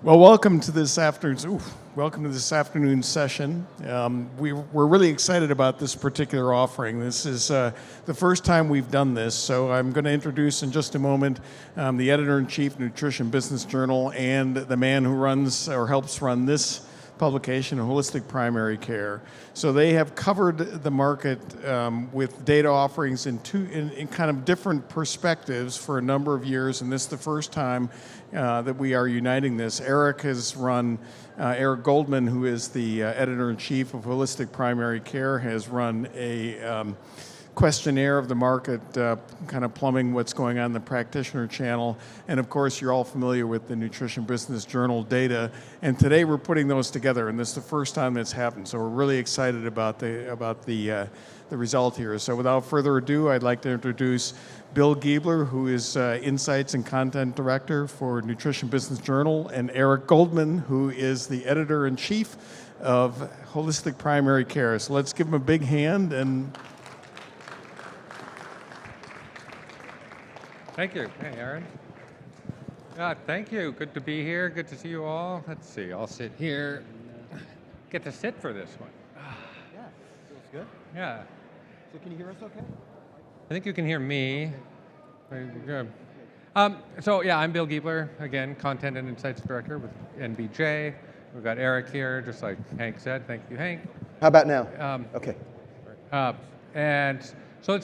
Well, welcome to this afternoon's session. We're really excited about this particular offering. This is the first time we've done this, so I'm going to introduce in just a moment the editor-in-chief of Nutrition Business Journal and the man who runs or helps run this publication, Holistic Primary Care. So they have covered the market with data offerings in kind of different perspectives for a number of years, and this is the first time that we are uniting this. Eric Goldman, who is the editor-in-chief of Holistic Primary Care, has run a questionnaire of the market, kind of plumbing what's going on in the practitioner channel. And of course, you're all familiar with the Nutrition Business Journal data. And today we're putting those together, and this is the first time that's happened. So we're really excited about the result here. So without further ado, I'd like to introduce Bill Giebler, who is Insights and Content Director for Nutrition Business Journal, and Eric Goldman, who is the Editor-in-Chief of Holistic Primary Care. So let's give them a big hand. And thank you. Hey, Aaron. Thank you. Good to be here. Good to see you all. Let's see. I'll sit here. Get to sit for this one. Yeah, feels good. Yeah. So can you hear us okay? I think you can hear me. Very good. So yeah, I'm Bill Giebler, again, Content and Insights Director with NBJ. We've got Eric here, just like Hank said. Thank you, Hank. How about now? Okay. And so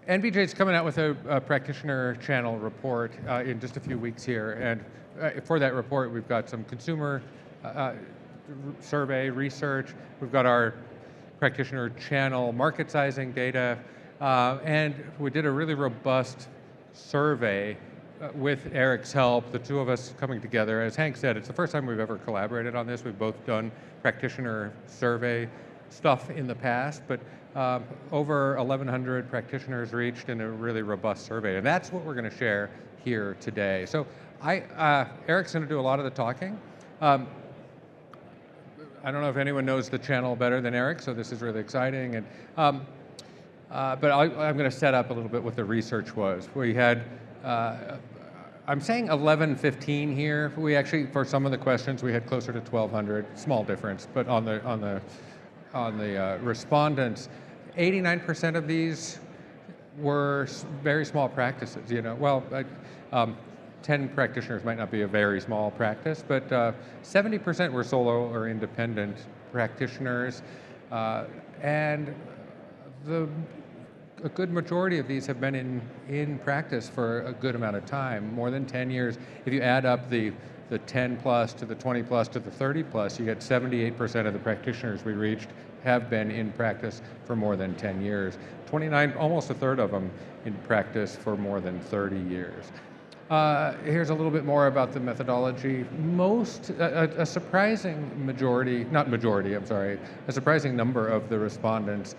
NBJ is coming out with a practitioner channel report in just a few weeks here. And for that report, we've got some consumer survey research. We've got our practitioner channel market sizing data. And we did a really robust survey with Eric's help, the two of us coming together. As Hank said, it's the first time we've ever collaborated on this. We've both done practitioner survey stuff in the past, but over 1,100 practitioners reached in a really robust survey. And that's what we're going to share here today. So Eric's going to do a lot of the talking. I don't know if anyone knows the channel better than Eric, so this is really exciting. And but I'm going to set up a little bit what the research was. We had, I'm saying 1115 here. We actually, for some of the questions, we had closer to 1,200. Small difference, but on the respondents, 89% of these were very small practices. 10 practitioners might not be a very small practice, but 70% were solo or independent practitioners, and a good majority of these have been in practice for a good amount of time, more than 10 years. If you add up the 10 plus to the 20 plus to the 30 plus, you get 78% of the practitioners we reached have been in practice for more than 10 years. 29, almost a third of them in practice for more than 30 years. Here's a little bit more about the methodology. A surprising a surprising number of the respondents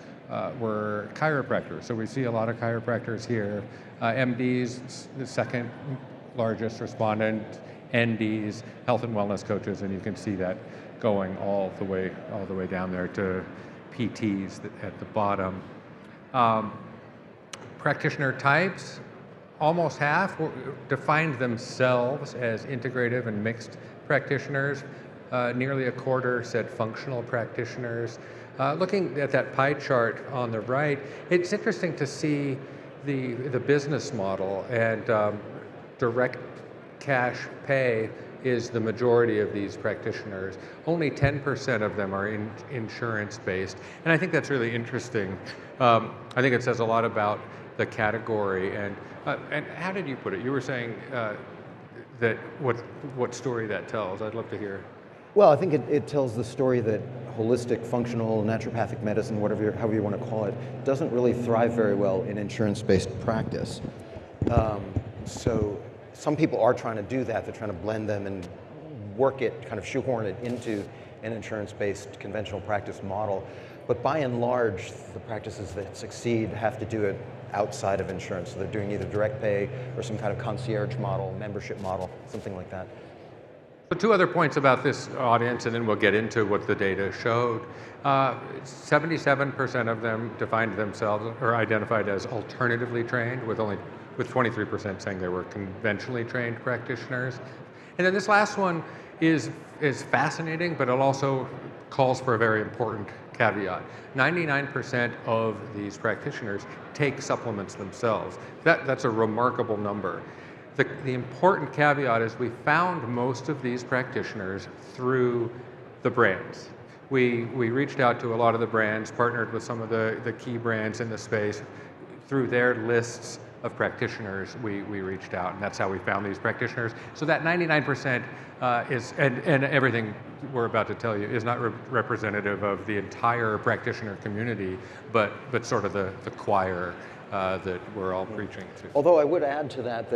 were chiropractors. So we see a lot of chiropractors here. MDs, the second largest respondent, NDs, health and wellness coaches, and you can see that going all the way down there to PTs at the bottom. Practitioner types, almost half defined themselves as integrative and mixed practitioners. Nearly a quarter said functional practitioners. Looking at that pie chart on the right, it's interesting to see the business model, and direct cash pay is the majority of these practitioners. Only 10% of them are insurance-based, and I think that's really interesting. I think it says a lot about the category. And how did you put it? You were saying that what story that tells. I'd love to hear. Well, I think it tells the story that holistic, functional, naturopathic medicine, however you want to call it, doesn't really thrive very well in insurance-based practice. So some people are trying to do that. They're trying to blend them and work it, kind of shoehorn it into an insurance-based conventional practice model. But by and large, the practices that succeed have to do it outside of insurance. So they're doing either direct pay or some kind of concierge model, membership model, something like that. So two other points about this audience, and then we'll get into what the data showed. 77% of them defined themselves or identified as alternatively trained, with 23% saying they were conventionally trained practitioners. And then this last one is fascinating, but it also calls for a very important caveat. 99% of these practitioners take supplements themselves. That's a remarkable number. The important caveat is we found most of these practitioners through the brands. We reached out to a lot of the brands, partnered with some of the key brands in the space. Through their lists of practitioners, we reached out, and that's how we found these practitioners. So that 99% is, and everything we're about to tell you, is not representative of the entire practitioner community, but sort of the choir that we're all preaching to. Although I would add to that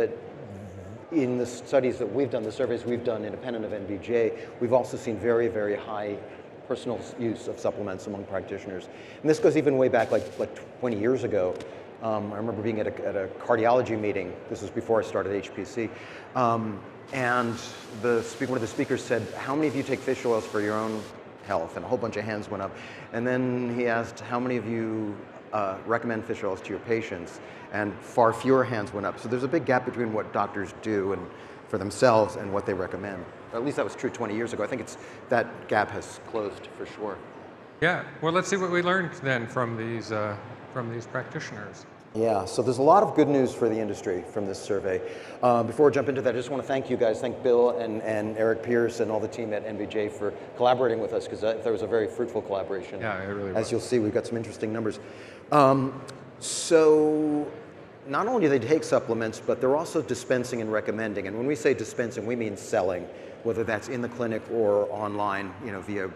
in the studies that we've done, the surveys we've done independent of NBJ, we've also seen very, very high personal use of supplements among practitioners. And this goes even way back, like 20 years ago. I remember being at a cardiology meeting. This was before I started HPC. And one of the speakers said, how many of you take fish oils for your own health? And a whole bunch of hands went up. And then he asked, how many of you recommend fish oils to your patients? And far fewer hands went up. So there's a big gap between what doctors do and for themselves and what they recommend. At least that was true 20 years ago. I think that gap has closed for sure. Yeah, well, let's see what we learned then from these practitioners. Yeah, so there's a lot of good news for the industry from this survey. Before I jump into that, I just want to thank you guys. Thank Bill and Eric Pierce and all the team at NBJ for collaborating with us, because there was a very fruitful collaboration. Yeah, it really was. As you'll see, we've got some interesting numbers. So not only do they take supplements, but they're also dispensing and recommending. And when we say dispensing, we mean selling, whether that's in the clinic or online, via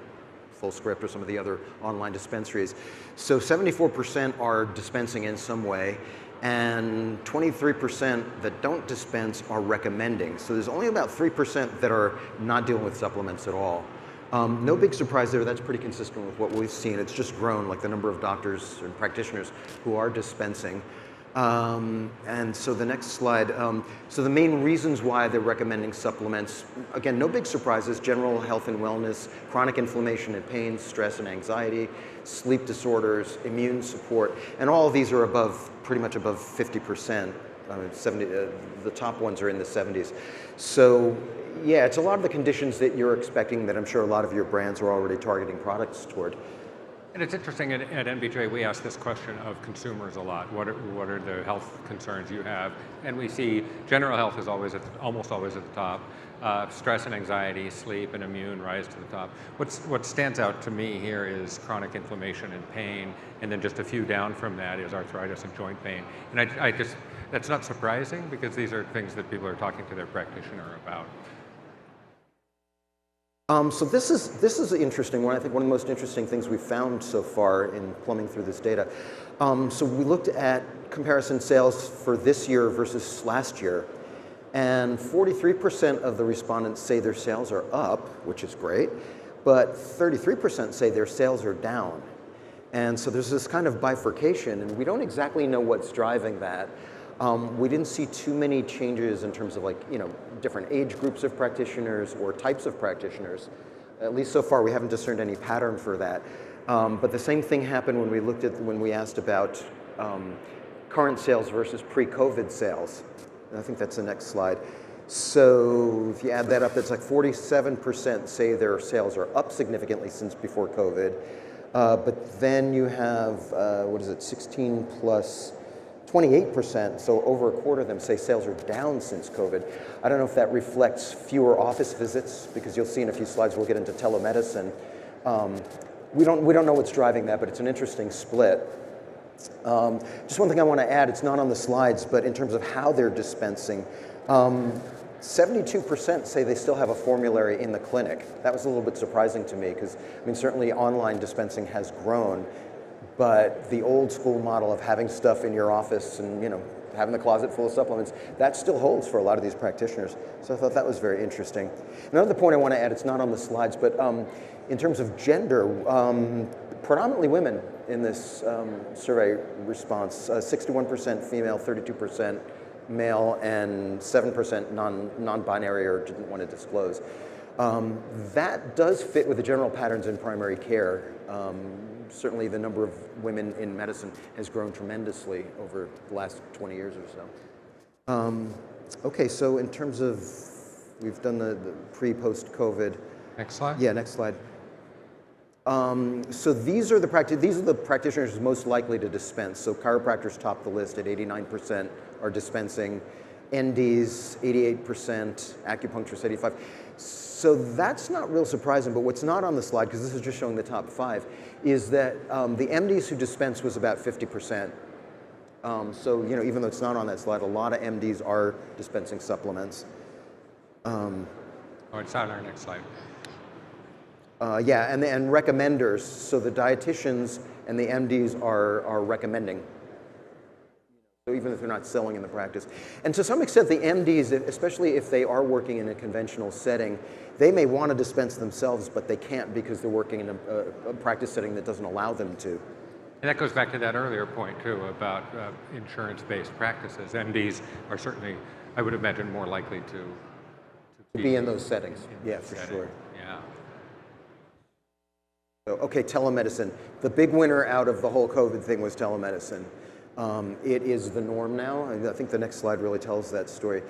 FullScript or some of the other online dispensaries. So 74% are dispensing in some way, and 23% that don't dispense are recommending. So there's only about 3% that are not dealing with supplements at all. No big surprise there. That's pretty consistent with what we've seen. It's just grown, like the number of doctors and practitioners who are dispensing. And so the next slide, so the main reasons why they're recommending supplements, again, no big surprises: general health and wellness, chronic inflammation and pain, stress and anxiety, sleep disorders, immune support, and all of these are pretty much above 50%. 70, the top ones are in the 70s. So yeah, it's a lot of the conditions that you're expecting that I'm sure a lot of your brands are already targeting products toward. And it's interesting, at NBJ, we ask this question of consumers a lot. What are the health concerns you have? And we see general health is almost always at the top. Stress and anxiety, sleep, and immune rise to the top. What stands out to me here is chronic inflammation and pain, and then just a few down from that is arthritis and joint pain. And that's not surprising, because these are things that people are talking to their practitioner about. So this is an interesting one. I think one of the most interesting things we've found so far in plumbing through this data. So we looked at comparison sales for this year versus last year, and 43% of the respondents say their sales are up, which is great, but 33% say their sales are down. And so there's this kind of bifurcation, and we don't exactly know what's driving that. We didn't see too many changes in terms of different age groups of practitioners or types of practitioners. At least so far, we haven't discerned any pattern for that. But the same thing happened when we asked about current sales versus pre-COVID sales. And I think that's the next slide. So if you add that up, it's like 47% say their sales are up significantly since before COVID. But then you have, 16 plus 28%, so over a quarter of them say sales are down since COVID. I don't know if that reflects fewer office visits, because you'll see in a few slides we'll get into telemedicine. We don't know what's driving that, but it's an interesting split. Just one thing I want to add, it's not on the slides, but in terms of how they're dispensing, 72% say they still have a formulary in the clinic. That was a little bit surprising to me, because certainly online dispensing has grown, but the old school model of having stuff in your office and having the closet full of supplements, that still holds for a lot of these practitioners. So I thought that was very interesting. Another point I want to add, it's not on the slides, but in terms of gender, predominantly women in this survey response, 61% female, 32% male, and 7% non-binary or didn't want to disclose. That does fit with the general patterns in primary care. Certainly the number of women in medicine has grown tremendously over the last 20 years or so. Okay, so in terms of we've done the pre-post COVID. Next slide. Yeah, next slide. So these are the practitioners most likely to dispense. So chiropractors top the list at 89% are dispensing, NDs 88%, acupuncturists 85%. So that's not real surprising, but what's not on the slide, because this is just showing the top 5, is that the MDs who dispense was about 50%. So even though it's not on that slide, a lot of MDs are dispensing supplements. Oh, it's on our next slide. Yeah, and recommenders. So the dietitians and the MDs are recommending. So even if they're not selling in the practice. And to some extent, the MDs, especially if they are working in a conventional setting, they may want to dispense themselves, but they can't because they're working in a practice setting that doesn't allow them to. And that goes back to that earlier point, too, about insurance-based practices. MDs are certainly, I would imagine, more likely to be in those settings. Yeah, for sure. Yeah. So, okay, telemedicine. The big winner out of the whole COVID thing was telemedicine. It is the norm now. I think the next slide really tells that story.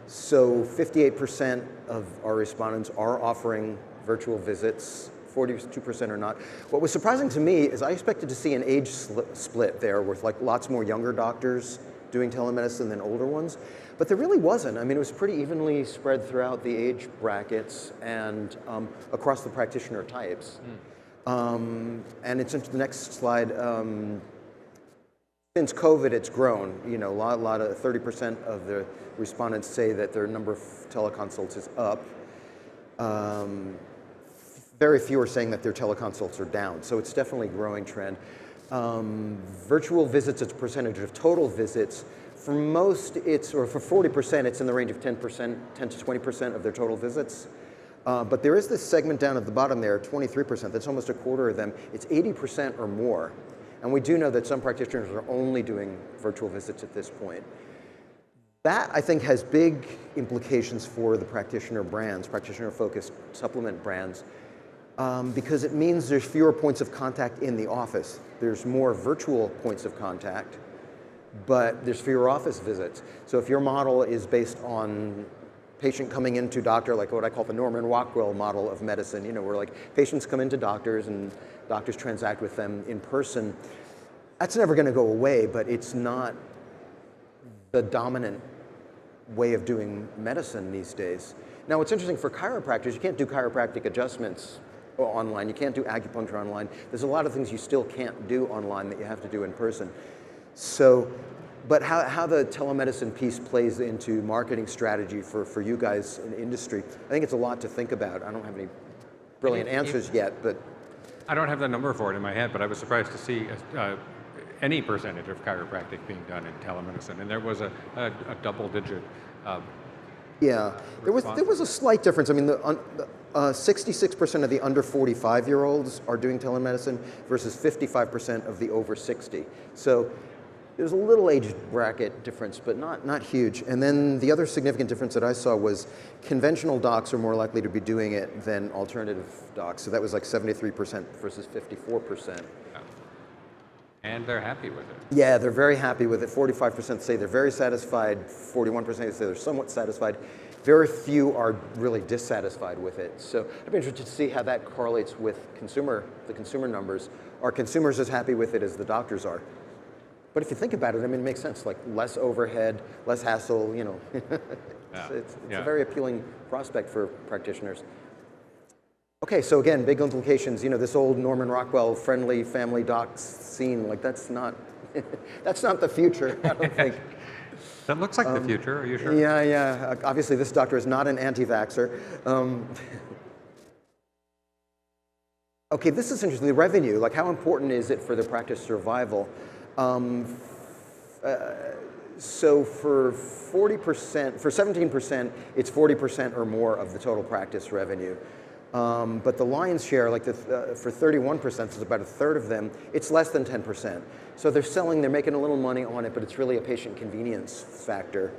So 58% of our respondents are offering virtual visits, 42% are not. What was surprising to me is I expected to see an age split there with like lots more younger doctors doing telemedicine than older ones, but there really wasn't. I mean, it was pretty evenly spread throughout the age brackets and across the practitioner types. And it's into the next slide. Since COVID, it's grown. A lot of 30% of the respondents say that their number of teleconsults is up. Very few are saying that their teleconsults are down, so it's definitely a growing trend. Virtual visits as a percentage of total visits, for most, for 40%, it's in the range of 10 to 20% of their total visits. But there is this segment down at the bottom there, 23%, that's almost a quarter of them. It's 80% or more. And we do know that some practitioners are only doing virtual visits at this point. That, I think, has big implications for the practitioner brands, practitioner-focused supplement brands, because it means there's fewer points of contact in the office. There's more virtual points of contact, but there's fewer office visits. So if your model is based on patient coming into doctor, like what I call the Norman Rockwell model of medicine, where like patients come into doctors and doctors transact with them in person, that's never going to go away, but it's not the dominant way of doing medicine these days. Now, what's interesting for chiropractors, you can't do chiropractic adjustments online. You can't do acupuncture online. There's a lot of things you still can't do online that you have to do in person. So, but how the telemedicine piece plays into marketing strategy for you guys in the industry, I think it's a lot to think about. I don't have any brilliant answers yet, but I don't have the number for it in my head, but I was surprised to see any percentage of chiropractic being done in telemedicine, and there was a double-digit. Yeah, there was a slight difference. I mean, 66% of the under 45-year-olds are doing telemedicine versus 55% of the over 60. So there's a little age bracket difference, but not huge. And then the other significant difference that I saw was conventional docs are more likely to be doing it than alternative docs. So that was like 73% versus 54%. And they're happy with it. Yeah, they're very happy with it. 45% say they're very satisfied. 41% say they're somewhat satisfied. Very few are really dissatisfied with it. So I'd be interested to see how that correlates with the consumer numbers. Are consumers as happy with it as the doctors are? But if you think about it, I mean, it makes sense. Like less overhead, less hassle. It's a very appealing prospect for practitioners. Okay, so again, big implications. This old Norman Rockwell friendly family doc scene, like that's not the future, I don't think. That looks like the future, are you sure? Yeah. Obviously, this doctor is not an anti-vaxxer. Okay, this is interesting. The revenue, like how important is it for the practice survival? So for 40%, for 17%, it's 40% or more of the total practice revenue. But the lion's share, like for 31%, so it's about a third of them, it's less than 10%. So they're making a little money on it, but it's really a patient convenience factor.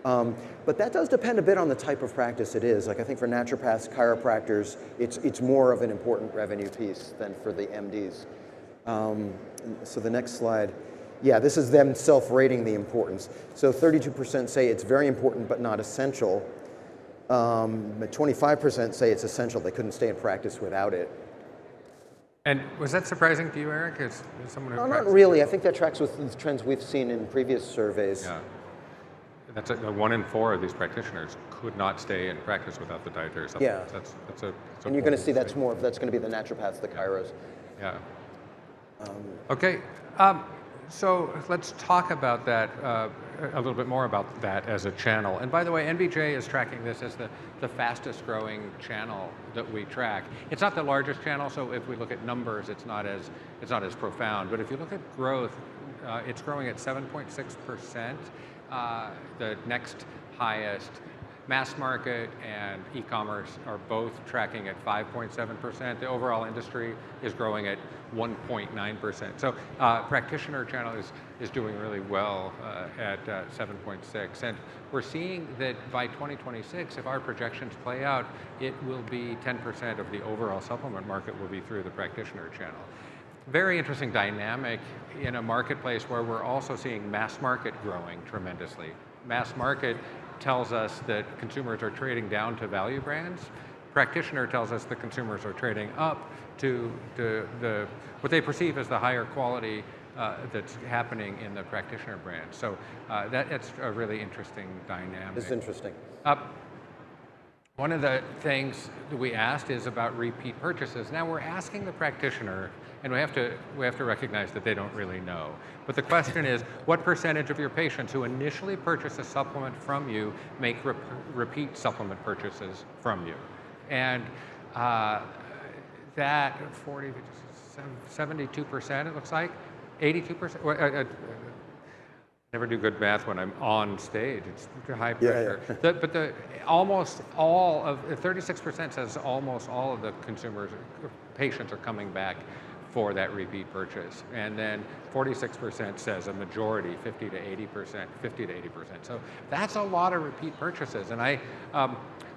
But that does depend a bit on the type of practice it is. Like I think for naturopaths, chiropractors, it's more of an important revenue piece than for the MDs. So the next slide. Yeah, this is them self-rating the importance. So 32% say it's very important but not essential. 25% say it's essential. They couldn't stay in practice without it. And was that surprising to you, Eric, as someone who No, not practices? really. I think that tracks with the trends we've seen in previous surveys. Yeah. That's 1 in 4 of these practitioners could not stay in practice without the dietary supplements. Yeah. That's a And you're going to see bold that's going to be the naturopaths, the chiros. Yeah. Okay. So let's talk about that a little bit more about that as a channel. And by the way, NBJ is tracking this as the fastest growing channel that we track. It's not the largest channel, so if we look at numbers, it's not as profound. But if you look at growth, it's growing at 7.6%. The next highest. Mass market and e-commerce are both tracking at 5.7%. The overall industry is growing at 1.9%. So practitioner channel is doing really well at 7.6. And we're seeing that by 2026, if our projections play out, it will be 10% of the overall supplement market will be through the practitioner channel. Very interesting dynamic in a marketplace where we're also seeing mass market growing tremendously. Mass market tells us that consumers are trading down to value brands. Practitioner tells us that consumers are trading up to what they perceive as the higher quality that's happening in the practitioner brand. So that's a really interesting dynamic. This is interesting. One of the things that we asked is about repeat purchases. Now we're asking the practitioner, and we have to recognize that they don't really know. But the question is, what percentage of your patients who initially purchase a supplement from you make repeat supplement purchases from you? And that 72%, it looks like, 82%. Never do good math when I'm on stage. It's high pressure. Yeah. But almost all of 36% says almost all of the patients are coming back for that repeat purchase, and then 46% says a majority, 50 to 80%. So that's a lot of repeat purchases, and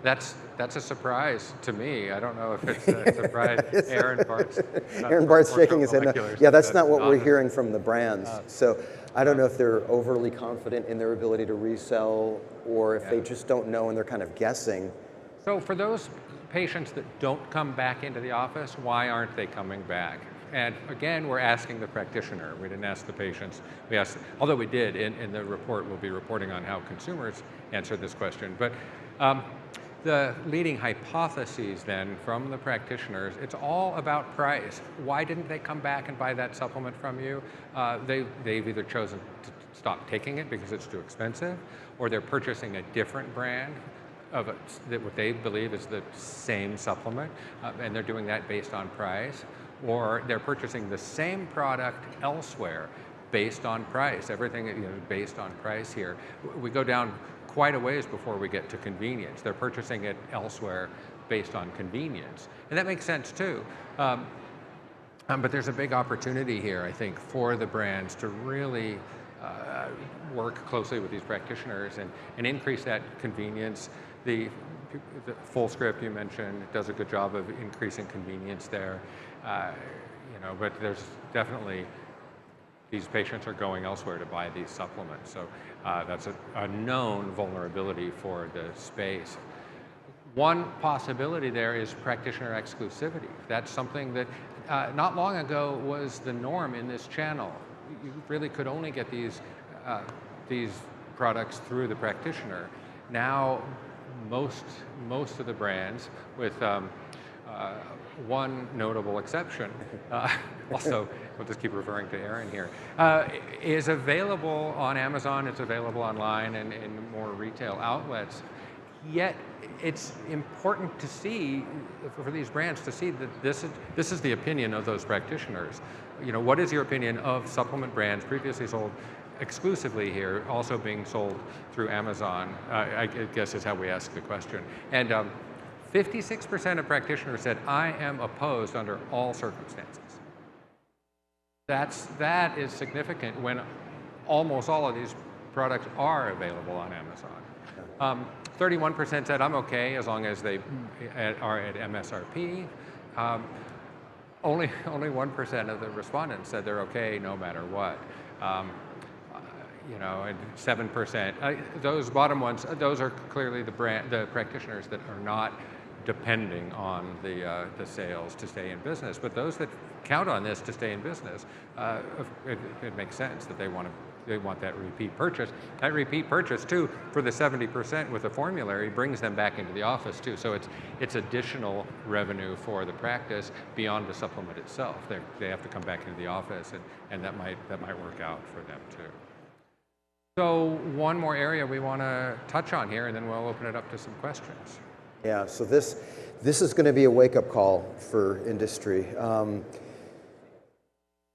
that's a surprise to me. I don't know if it's a surprise. Aaron Bart's shaking his head. No. Yeah, that's not what we're hearing from the brands. So I don't know if they're overly confident in their ability to resell, or if they just don't know and they're kind of guessing. So for those patients that don't come back into the office, why aren't they coming back? And again, we're asking the practitioner. We didn't ask the patients. We asked, although we did in the report, we'll be reporting on how consumers answered this question. But the leading hypotheses then from the practitioners, it's all about price. Why didn't they come back and buy that supplement from you? They've either chosen to stop taking it because it's too expensive, or they're purchasing a different brand of what they believe is the same supplement, and they're doing that based on price, or they're purchasing the same product elsewhere based on price. Everything based on price here. We go down quite a ways before we get to convenience. They're purchasing it elsewhere based on convenience, and that makes sense too. But there's a big opportunity here, I think, for the brands to really work closely with these practitioners and increase that convenience. The full script you mentioned does a good job of increasing convenience there, but there's definitely these patients are going elsewhere to buy these supplements. So that's a known vulnerability for the space. One possibility there is practitioner exclusivity. That's something that not long ago was the norm in this channel. You really could only get these products through the practitioner. Now, most of the brands, with one notable exception, also, we'll just keep referring to Aaron here, is available on Amazon, it's available online and in more retail outlets. Yet, it's important to see, for these brands to see that this is the opinion of those practitioners. What is your opinion of supplement brands previously sold exclusively here, also being sold through Amazon, I guess is how we ask the question. And 56% of practitioners said, I am opposed under all circumstances. That is significant when almost all of these products are available on Amazon. 31% said, I'm okay as long as they are at MSRP. Only 1% of the respondents said they're okay no matter what. you know, and 7%. Those bottom ones, those are clearly the practitioners that are not depending on the sales to stay in business. But those that count on this to stay in business, it makes sense that they want that repeat purchase. That repeat purchase too, for the 70% with the formulary, brings them back into the office too. So it's additional revenue for the practice beyond the supplement itself. They have to come back into the office, and that might work out for them too. So one more area we want to touch on here, and then we'll open it up to some questions. Yeah, so this is going to be a wake-up call for industry.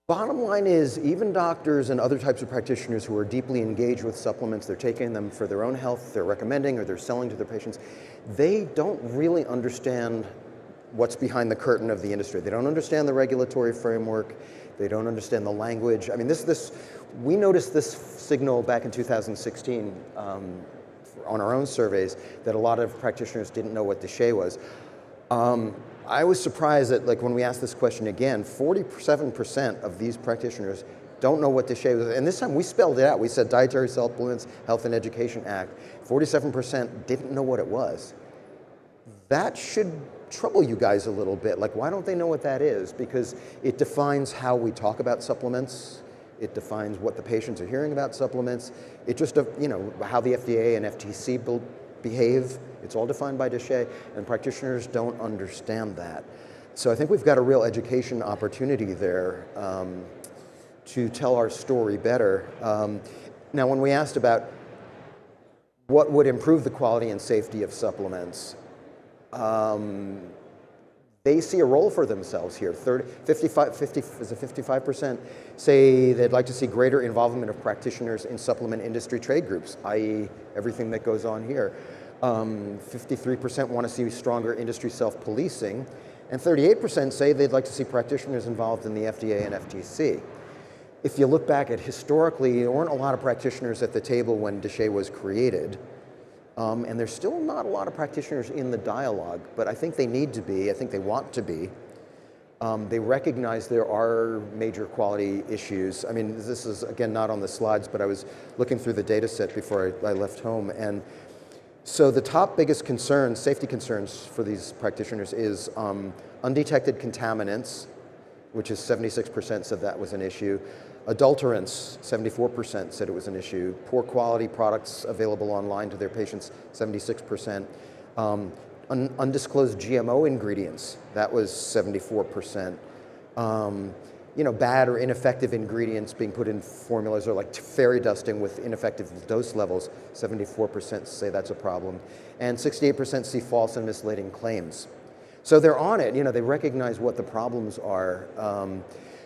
Bottom line is, even doctors and other types of practitioners who are deeply engaged with supplements, they're taking them for their own health, they're recommending or they're selling to their patients, they don't really understand what's behind the curtain of the industry. They don't understand the regulatory framework, they don't understand the language. I mean, we noticed this signal back in 2016 on our own surveys, that a lot of practitioners didn't know what Duchenne was. I was surprised that, like, when we asked this question again, 47% of these practitioners don't know what Duchenne was. And this time we spelled it out. We said Dietary Supplements Health and Education Act. 47% didn't know what it was. That should trouble you guys a little bit. Like, why don't they know what that is? Because it defines how we talk about supplements. It defines what the patients are hearing about supplements. It just, you know, how the FDA and FTC behave. It's all defined by Duchenne, and practitioners don't understand that. So I think we've got a real education opportunity there to tell our story better. Now, when we asked about what would improve the quality and safety of supplements, they see a role for themselves here. 55% say they'd like to see greater involvement of practitioners in supplement industry trade groups, i.e. everything that goes on here. 53% want to see stronger industry self-policing, and 38% say they'd like to see practitioners involved in the FDA and FTC. If you look back at historically, there weren't a lot of practitioners at the table when Duchenne was created. And there's still not a lot of practitioners in the dialogue, but I think they need to be, I think they want to be. They recognize there are major quality issues. I mean, this is, again, not on the slides, but I was looking through the data set before I left home. And so the top biggest concerns, safety concerns for these practitioners is undetected contaminants, which is 76% said that was an issue. Adulterants, 74% said it was an issue. Poor quality products available online to their patients, 76%. Undisclosed GMO ingredients, that was 74%. You know, bad or ineffective ingredients being put in formulas, or like fairy dusting with ineffective dose levels, 74% say that's a problem. And 68% see false and misleading claims. So they're on it, you know, they recognize what the problems are.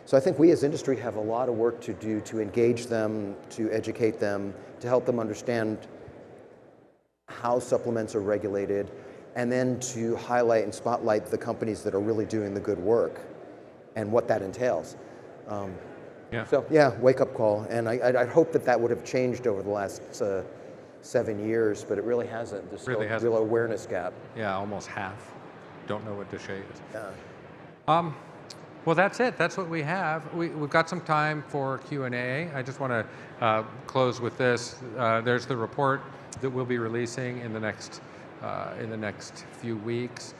So I think we as industry have a lot of work to do to engage them, to educate them, to help them understand how supplements are regulated, and then to highlight and spotlight the companies that are really doing the good work and what that entails. So yeah, wake up call. And I hope that would have changed over the last 7 years, but it really hasn't. There's still a real awareness gap. Yeah, almost half don't know what Duchenne is. Yeah. Well, that's it. That's what we have. We've got some time for Q&A. I just want to close with this. There's the report that we'll be releasing in the next few weeks.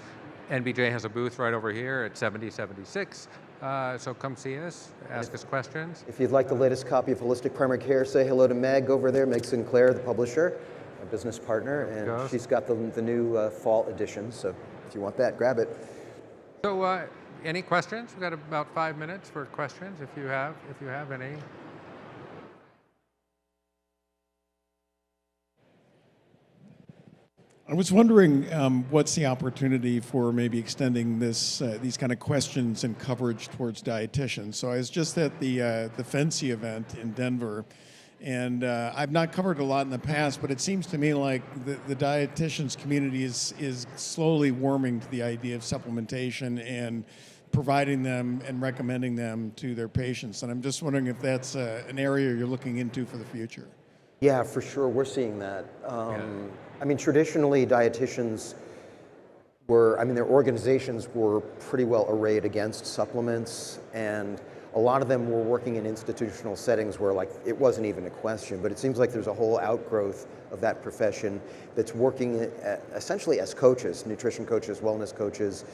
NBJ has a booth right over here at 7076. So come see us, ask us questions. If you'd like the latest copy of Holistic Primary Care, say hello to Meg over there, Meg Sinclair, the publisher, a business partner, and she's got the new fall edition. So if you want that, grab it. So any questions? We've got about 5 minutes for questions if you have any. I was wondering what's the opportunity for maybe extending these kind of questions and coverage towards dietitians. So I was just at the FENSI event in Denver, and I've not covered a lot in the past, but it seems to me like the dietitians community is slowly warming to the idea of supplementation and providing them and recommending them to their patients. And I'm just wondering if that's an area you're looking into for the future. Yeah, for sure, we're seeing that. I mean, traditionally, dietitians their organizations were pretty well arrayed against supplements, and a lot of them were working in institutional settings where like it wasn't even a question, but it seems like there's a whole outgrowth of that profession that's working essentially as coaches, nutrition coaches, wellness coaches,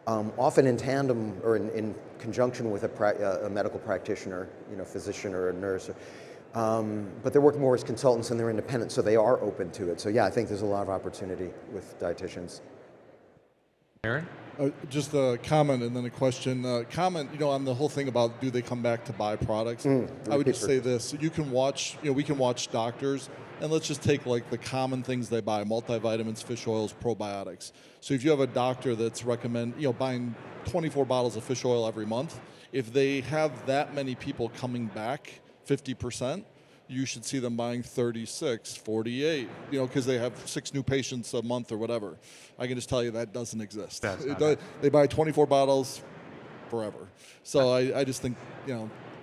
often in tandem or in conjunction with a medical practitioner, physician or a nurse. But they're working more as consultants and they're independent, so they are open to it. So yeah, I think there's a lot of opportunity with dietitians. Aaron? Just a comment and then a question. Comment, on the whole thing about do they come back to buy products? I would just say this: you can watch, we can watch doctors, and let's just take like the common things they buy: multivitamins, fish oils, probiotics. So if you have a doctor that's buying 24 bottles of fish oil every month, if they have that many people coming back, 50%. You should see them buying 36, 48, because they have 6 new patients a month or whatever. I can just tell you that doesn't exist. They buy 24 bottles forever. So I just think,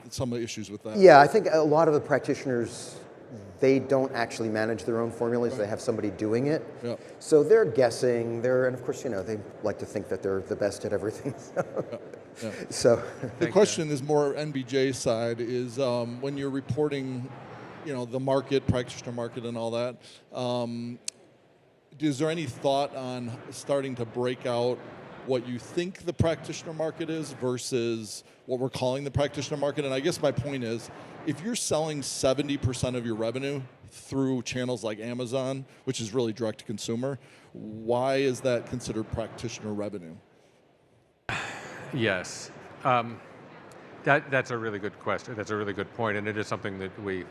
some of the issues with that. Yeah, I think a lot of the practitioners, they don't actually manage their own formulas. Right. They have somebody doing it. Yeah. So they're guessing. And of course, they like to think that they're the best at everything. Yeah. So the question is more NBJ side is when you're reporting the market, practitioner market and all that, is there any thought on starting to break out what you think the practitioner market is versus what we're calling the practitioner market? And I guess my point is, if you're selling 70% of your revenue through channels like Amazon, which is really direct to consumer, why is that considered practitioner revenue? Yes. That's a really good question. That's a really good point, and it is something that we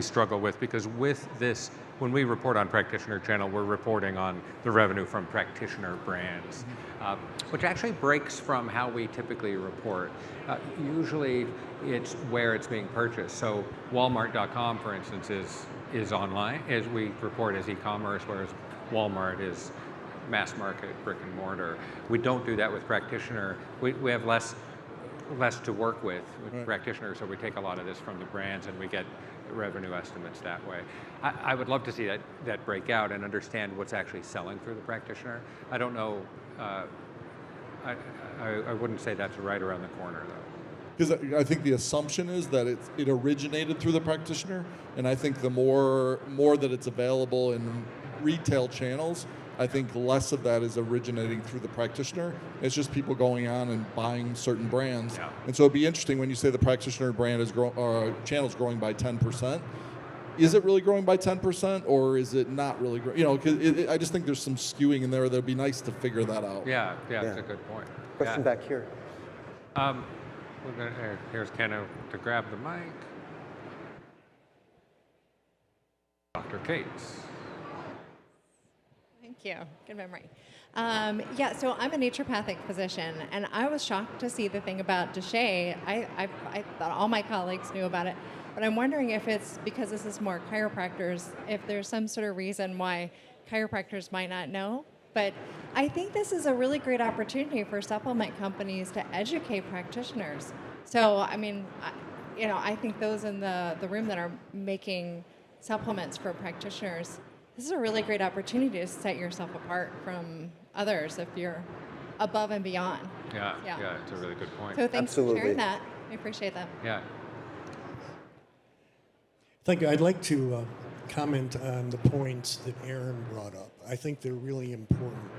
struggle with, because with this, when we report on practitioner channel, we're reporting on the revenue from practitioner brands, which actually breaks from how we typically report. Usually, it's where it's being purchased. So Walmart.com, for instance, is online, as we report as e-commerce, whereas Walmart is mass market, brick and mortar. We don't do that with practitioner. We have less to work with Right. practitioners, so we take a lot of this from the brands and we get revenue estimates that way. I would love to see that break out and understand what's actually selling through the practitioner. I don't know. I wouldn't say that's right around the corner, though. Because I think the assumption is that it originated through the practitioner, and I think the more that it's available in retail channels, I think less of that is originating through the practitioner. It's just people going on and buying certain brands. Yeah. And so it'd be interesting when you say the practitioner brand channel is growing by 10%. Is it really growing by 10%, or is it not really growing? Because I just think there's some skewing in there. That'd be nice to figure that out. Yeah, that's a good point. question back here. Here's Ken to grab the mic. Dr. Cates. Thank you. Good memory. So I'm a naturopathic physician, and I was shocked to see the thing about Deshay. I thought all my colleagues knew about it, but I'm wondering if it's because this is more chiropractors, if there's some sort of reason why chiropractors might not know. But I think this is a really great opportunity for supplement companies to educate practitioners. So, I mean, I think those in the room that are making supplements for practitioners, this is a really great opportunity to set yourself apart from others if you're above and beyond. Yeah, it's a really good point. So thanks Absolutely. for sharing that. I appreciate that. Yeah. Thank you. I'd like to comment on the points that Aaron brought up. I think they're really important.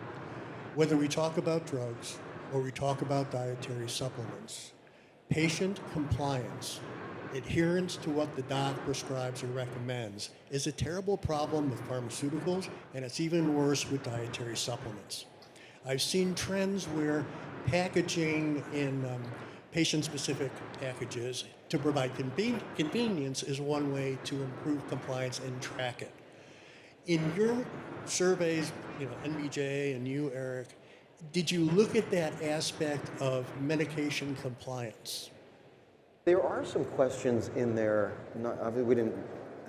Whether we talk about drugs or we talk about dietary supplements, patient compliance, adherence to what the doc prescribes or recommends, is a terrible problem with pharmaceuticals, and it's even worse with dietary supplements. I've seen trends where packaging in patient-specific packages to provide convenience is one way to improve compliance and track it. In your surveys, NBJ and you, Eric, did you look at that aspect of medication compliance? There are some questions in there. We didn't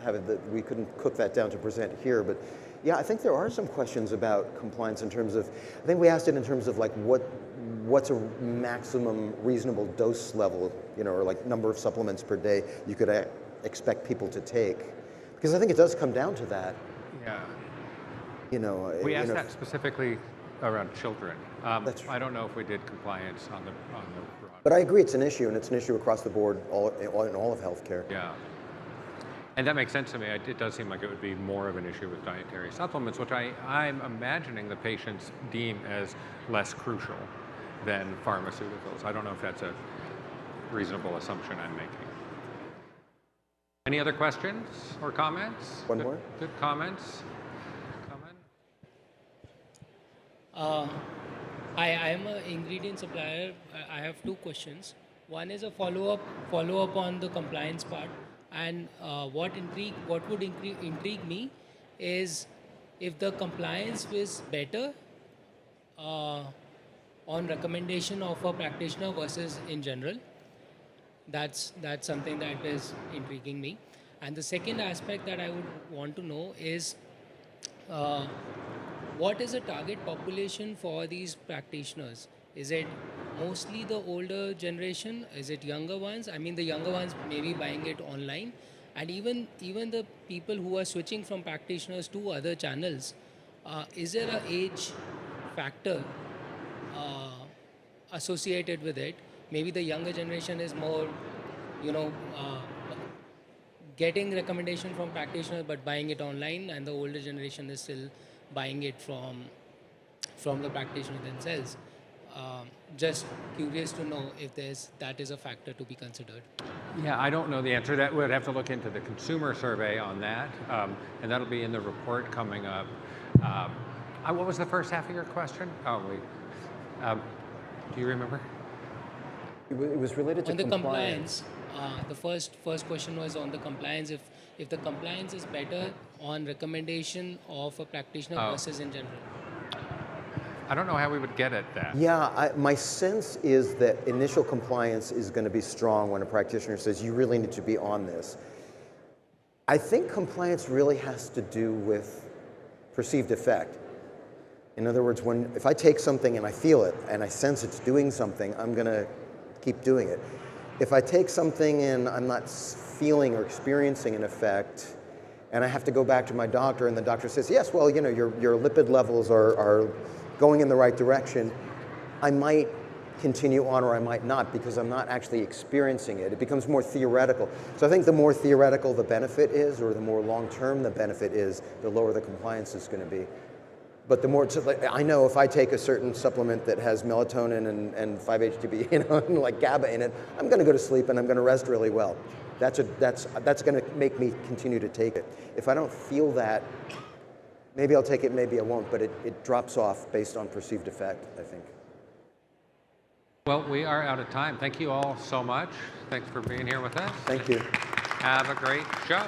have it. We couldn't cook that down to present here, but yeah, I think there are some questions about compliance in terms of. I think we asked it in terms of like what's a maximum reasonable dose level, or like number of supplements per day you could expect people to take, because I think it does come down to that. Yeah. We asked that specifically around children. That's I don't know if we did compliance on the broad. But I agree, it's an issue, and it's an issue across the board in all of healthcare. Yeah. And that makes sense to me. It does seem like it would be more of an issue with dietary supplements, which I'm imagining the patients deem as less crucial than pharmaceuticals. I don't know if that's a reasonable assumption I'm making. Any other questions or comments? One more? Good comments. I am an ingredient supplier. I have two questions. One is a follow-up on the compliance part. And what would intrigue me is if the compliance was better on recommendation of a practitioner versus in general. That's something that is intriguing me. And the second aspect that I would want to know is what is the target population for these practitioners? Is it mostly the older generation? Is it younger ones? I mean, the younger ones may be buying it online. And even the people who are switching from practitioners to other channels, is there an age factor associated with it? Maybe the younger generation is more, getting recommendation from practitioners but buying it online, and the older generation is still buying it from the practitioner themselves. Just curious to know if that is a factor to be considered. Yeah, I don't know the answer. That we'd have to look into the consumer survey on that, and that'll be in the report coming up. What was the first half of your question? Oh, wait. Do you remember? It was related to on the compliance. The first question was on the compliance. If the compliance is better on recommendation of a practitioner versus in general. I don't know how we would get at that. Yeah, my sense is that initial compliance is going to be strong when a practitioner says, you really need to be on this. I think compliance really has to do with perceived effect. In other words, if I take something and I feel it and I sense it's doing something, I'm going to keep doing it. If I take something and I'm not feeling or experiencing an effect, and I have to go back to my doctor and the doctor says, yes, well, your lipid levels are going in the right direction, I might continue on or I might not because I'm not actually experiencing it. It becomes more theoretical. So I think the more theoretical the benefit is, or the more long-term the benefit is, the lower the compliance is going to be. But the more, I know if I take a certain supplement that has melatonin and 5-HTP, and like GABA in it, I'm going to go to sleep and I'm going to rest really well. That's going to make me continue to take it. If I don't feel that, maybe I'll take it, maybe I won't, but it drops off based on perceived effect, I think. Well, we are out of time. Thank you all so much. Thanks for being here with us. Thank you. Have a great show.